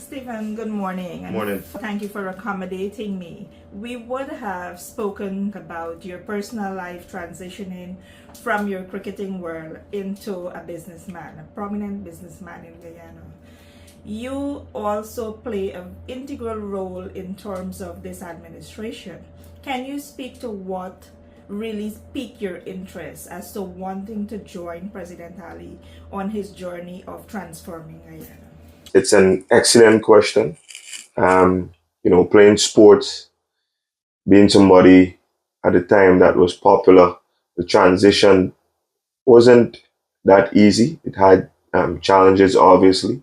Stephen, good morning, and Morning. thank you for accommodating me. We would have spoken about your personal life transitioning from your cricketing world into a businessman, a prominent businessman in Guyana. You also play an integral role in terms of this administration. Can you speak to what really piqued your interest as to wanting to join President Ali on his journey of transforming Guyana? It's an excellent question. Um, Playing sports, being somebody at the time that was popular, the transition wasn't that easy. It had challenges, obviously,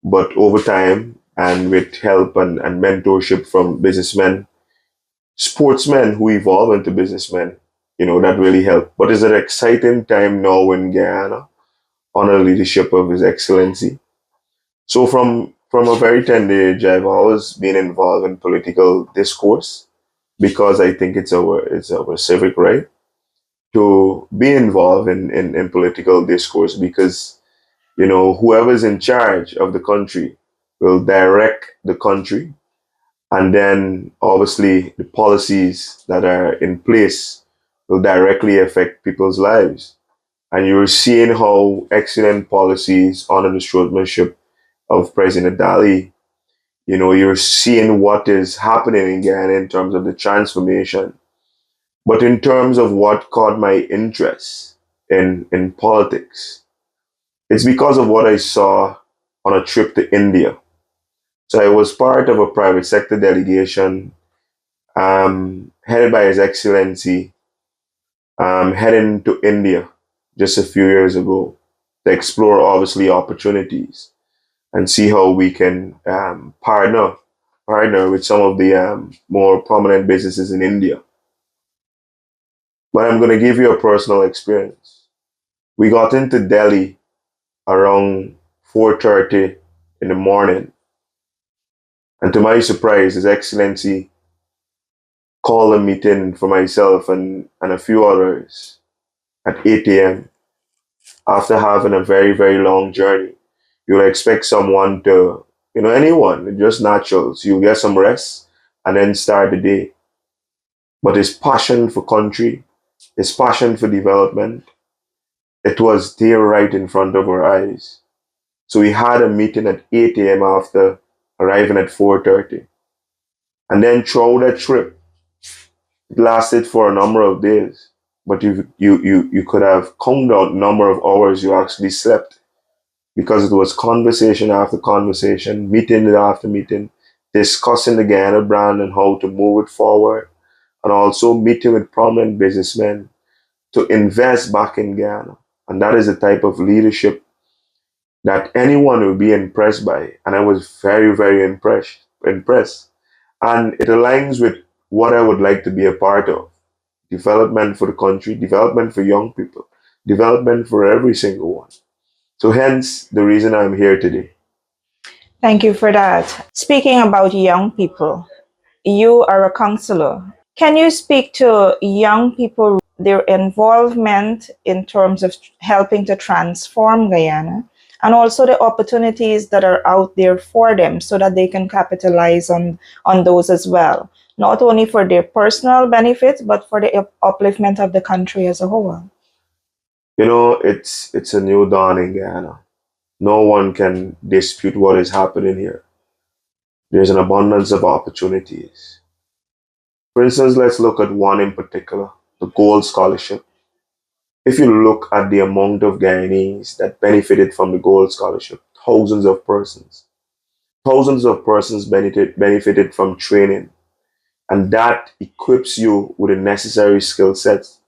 but over time and with help and mentorship from businessmen, sportsmen who evolve into businessmen, that really helped. But it's an exciting time now in Guyana under the leadership of His Excellency. So from a very tender age, I've always been involved in political discourse because I think it's our civic right to be involved in political discourse because whoever's in charge of the country will direct the country, and then obviously the policies that are in place will directly affect people's lives. And you're seeing how excellent policies under the stewardship of President Dali, you're seeing what is happening in Ghana in terms of the transformation. But in terms of what caught my interest in politics, it's because of what I saw on a trip to India. So I was part of a private sector delegation headed by His Excellency, heading to India just a few years ago to explore obviously opportunities and see how we can partner with some of the more prominent businesses in India. But I'm going to give you a personal experience. We got into Delhi around 4:30 in the morning, and to my surprise, His Excellency called a meeting for myself and a few others at 8 a.m. after having a very, very long journey. You'll expect someone to, anyone, just naturals. You get some rest and then start the day. But his passion for country, his passion for development, it was there right in front of our eyes. So we had a meeting at 8 a.m. after arriving at 4:30. And then throughout that trip, it lasted for a number of days. But you could have counted out the number of hours you actually slept because it was conversation after conversation, meeting after meeting, discussing the Guyana brand and how to move it forward, and also meeting with prominent businessmen to invest back in Guyana. And that is the type of leadership that anyone will be impressed by. And I was very, very impressed. And it aligns with what I would like to be a part of. Development for the country, development for young people, development for every single one. So hence the reason I'm here today. Thank you for that. Speaking about young people, you are a counselor. Can you speak to young people, their involvement in terms of helping to transform Guyana, and also the opportunities that are out there for them so that they can capitalize on those as well, not only for their personal benefits, but for the upliftment of the country as a whole? It's a new dawn in Guyana. No one can dispute what is happening here. There's an abundance of opportunities. For instance, let's look at one in particular, the Gold Scholarship. If you look at the amount of Guyanese that benefited from the Gold Scholarship, thousands of persons benefited from training, and that equips you with the necessary skill sets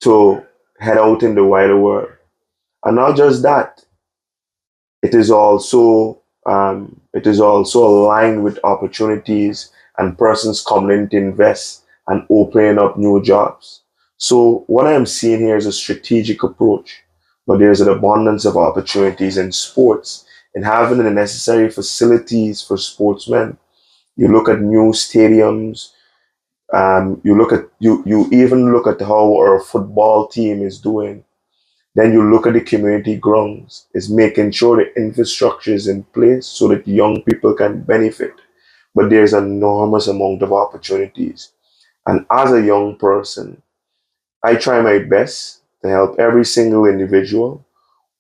to head out in the wider world. And not just that, it is also aligned with opportunities and persons coming in to invest and opening up new jobs. So what I'm seeing here is a strategic approach, but there's an abundance of opportunities in sports and having the necessary facilities for sportsmen. You look at new stadiums. You even look at how our football team is doing. Then you look at the community grounds, is making sure the infrastructure is in place so that young people can benefit. But there's an enormous amount of opportunities. And as a young person, I try my best to help every single individual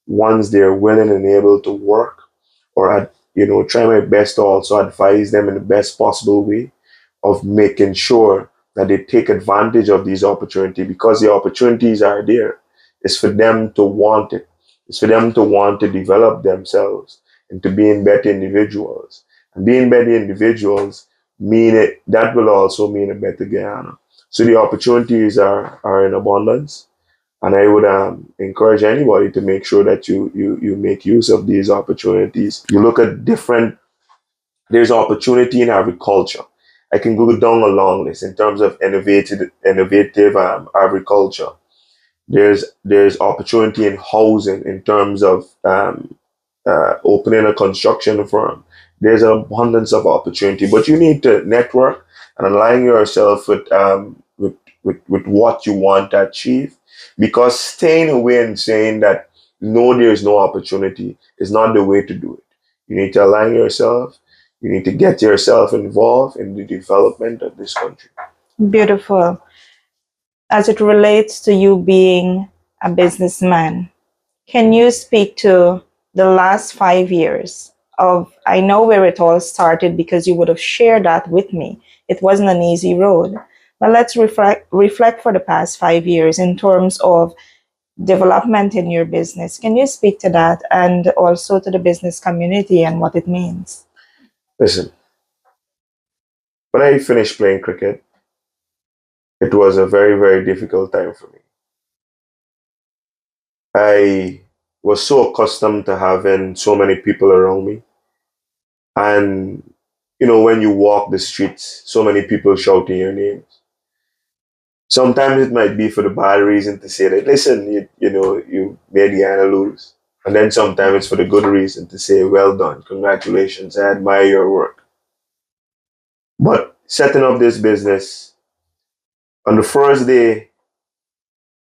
once they're willing and able to work, or try my best to also advise them in the best possible way of making sure that they take advantage of these opportunities, because the opportunities are there. It's for them to want it. It's for them to want to develop themselves into being better individuals. And being better individuals mean it that will also mean a better Guyana. So the opportunities are in abundance. And I would encourage anybody to make sure that you make use of these opportunities. You look at there's opportunity in agriculture. I can go down a long list in terms of innovative agriculture. There's opportunity in housing in terms of opening a construction firm. There's an abundance of opportunity, but you need to network and align yourself with what you want to achieve. Because staying away and saying that no, there's no opportunity is not the way to do it. You need to align yourself. You need to get yourself involved in the development of this country. Beautiful. As it relates to you being a businessman, can you speak to the last 5 years of, I know where it all started because you would have shared that with me. It wasn't an easy road. But let's reflect for the past 5 years in terms of development in your business. Can you speak to that and also to the business community and what it means? Listen, when I finished playing cricket, it was a very, very difficult time for me. I was so accustomed to having so many people around me. And, when you walk the streets, so many people shouting your names. Sometimes it might be for the bad reason to say that, listen, you made Guyana lose. And then sometimes it's for the good reason to say, well done, congratulations, I admire your work. But setting up this business, on the first day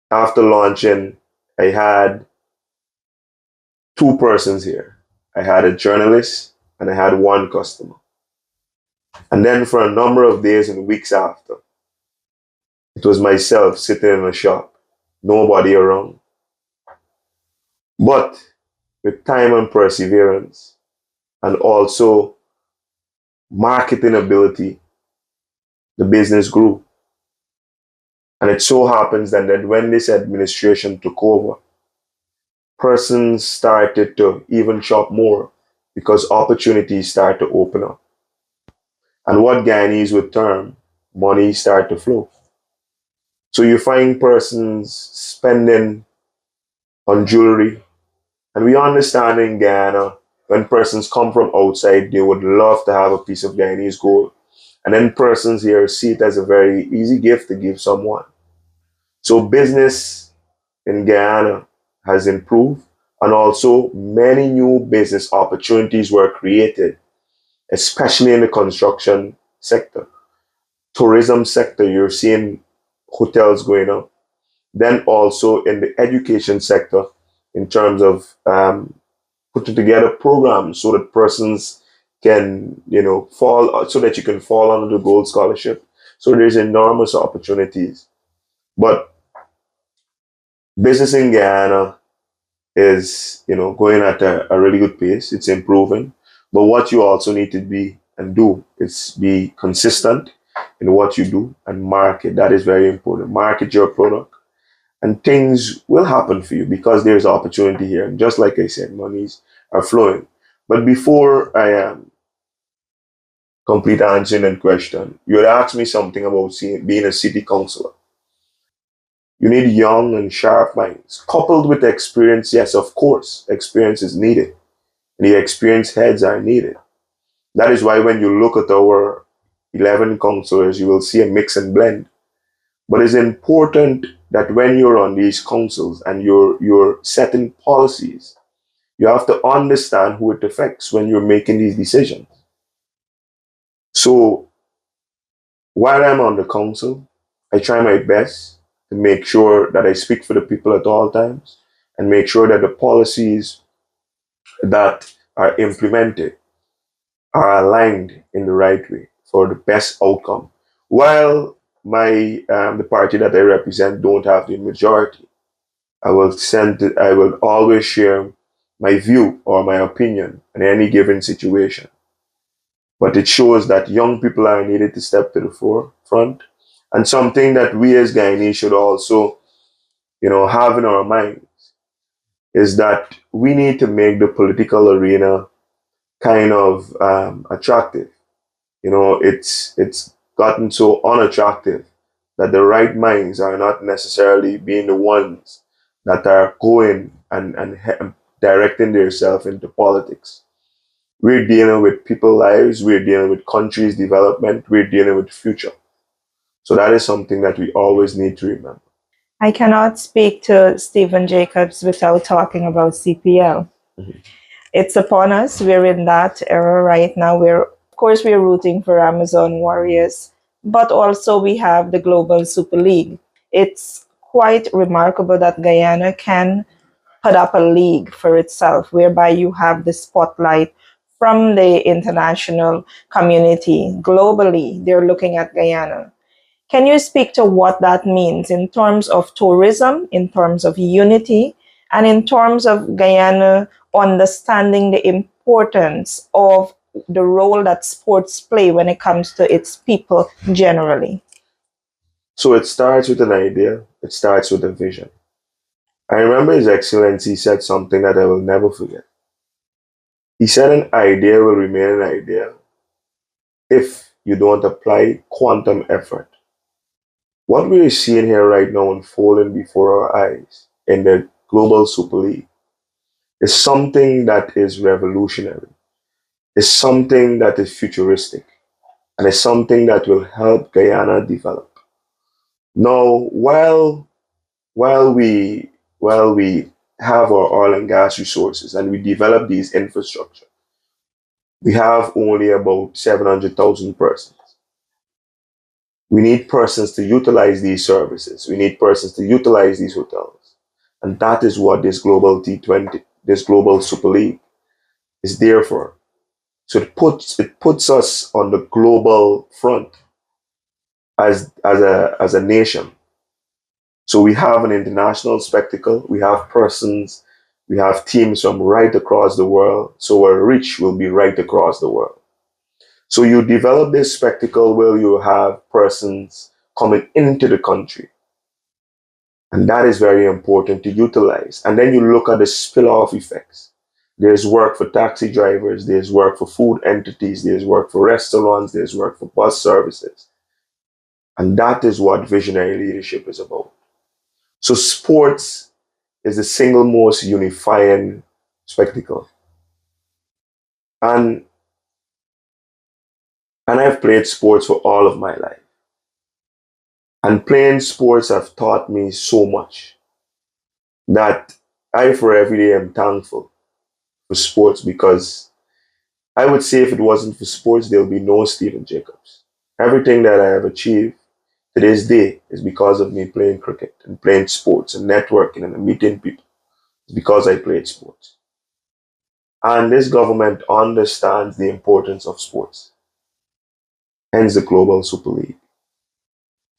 after launching, I had two persons here. I had a journalist and I had one customer. And then for a number of days and weeks after, it was myself sitting in a shop, nobody around. But with time and perseverance, and also marketing ability, the business grew. And it so happens that when this administration took over, persons started to even shop more because opportunities start to open up. And what Guyanese would term money start to flow. So you find persons spending on jewelry. And we understand in Guyana, when persons come from outside, they would love to have a piece of Guyanese gold. And then persons here see it as a very easy gift to give someone. So business in Guyana has improved, and also many new business opportunities were created, especially in the construction sector. Tourism sector, you're seeing hotels going up. Then also in the education sector, in terms of putting together programs so that persons can, so that you can fall under the gold scholarship. So there's enormous opportunities. But business in Guyana is, going at a really good pace. It's improving. But what you also need to be and do is be consistent in what you do and market. That is very important. Market your product and things will happen for you because there's opportunity here. And just like I said, monies are flowing. But before I complete answering that question, you had asked me something about being a city councillor. You need young and sharp minds, coupled with experience. Yes, of course, experience is needed. And the experienced heads are needed. That is why when you look at our 11 councillors, you will see a mix and blend. But it's important that when you're on these councils and you're setting policies, you have to understand who it affects when you're making these decisions. So while I'm on the council, I try my best to make sure that I speak for the people at all times. and make sure that the policies that are implemented are aligned in the right way for the best outcome. While the party that I represent don't have the majority, I will always share my view or my opinion in any given situation. But it shows that young people are needed to step to the forefront, and something that we as Guyanese should also, have in our mind is that we need to make the political arena kind of attractive. It's gotten so unattractive that the right minds are not necessarily being the ones that are going and directing themselves into politics. We're dealing with people's lives, we're dealing with countries' development, we're dealing with future. So that is something that we always need to remember. I cannot speak to Stephen Jacobs without talking about CPL. Mhm. It's upon us. We're in that era right now. Of course, we're rooting for Amazon Warriors, but also we have the Global Super League. It's quite remarkable that Guyana can put up a league for itself, whereby you have the spotlight from the international community globally. They're looking at Guyana. Can you speak to what that means in terms of tourism, in terms of unity, and in terms of Guyana understanding the importance of the role that sports play when it comes to its people generally? So it starts with an idea, it starts with a vision. I remember His Excellency said something that I will never forget. He said an idea will remain an idea if you don't apply quantum effort. What we are seeing here right now unfolding before our eyes in the Global Super League is something that is revolutionary, is something that is futuristic, and is something that will help Guyana develop. Now, while we while we have our oil and gas resources and we develop these infrastructure, we have only about 700,000 persons. We need persons to utilize these services. We need persons to utilize these hotels. And that is what this global T20, this global Super League is there for. So it puts us on the global front as a nation. So we have an international spectacle, we have persons, we have teams from right across the world. So our reach will be right across the world. So you develop this spectacle where you have persons coming into the country. And that is very important to utilize. And then you look at the spill-off effects. There's work for taxi drivers, there's work for food entities, there's work for restaurants, there's work for bus services. And that is what visionary leadership is about. So sports is the single most unifying spectacle. And I've played sports for all of my life. And playing sports have taught me so much that I for every day am thankful for sports, because I would say if it wasn't for sports, there'll be no Stephen Jacobs. Everything that I have achieved to this day is because of me playing cricket and playing sports and networking and meeting people. It's because I played sports. And this government understands the importance of sports, hence the Global Super League.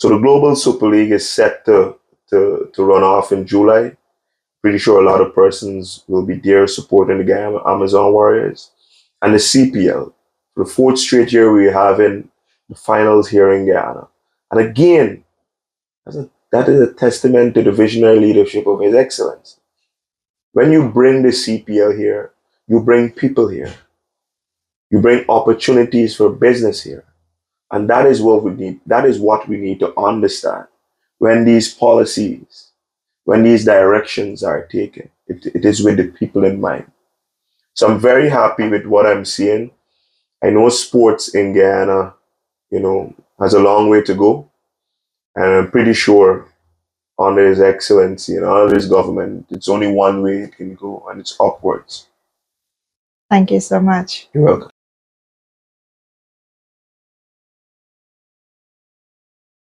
So the Global Super League is set to run off in July. Pretty sure a lot of persons will be there supporting the Guyana Amazon Warriors. And the CPL, for the fourth straight year, we're having the finals here in Guyana. And again, that is a testament to the visionary leadership of His Excellency. When you bring the CPL here, you bring people here. You bring opportunities for business here. And that is what we need. That is what we need to understand when these policies, when these directions are taken. It is with the people in mind. So I'm very happy with what I'm seeing. I know sports in Guyana, has a long way to go. And I'm pretty sure under His Excellency and under His government, it's only one way it can go, and it's upwards. Thank you so much. You're welcome.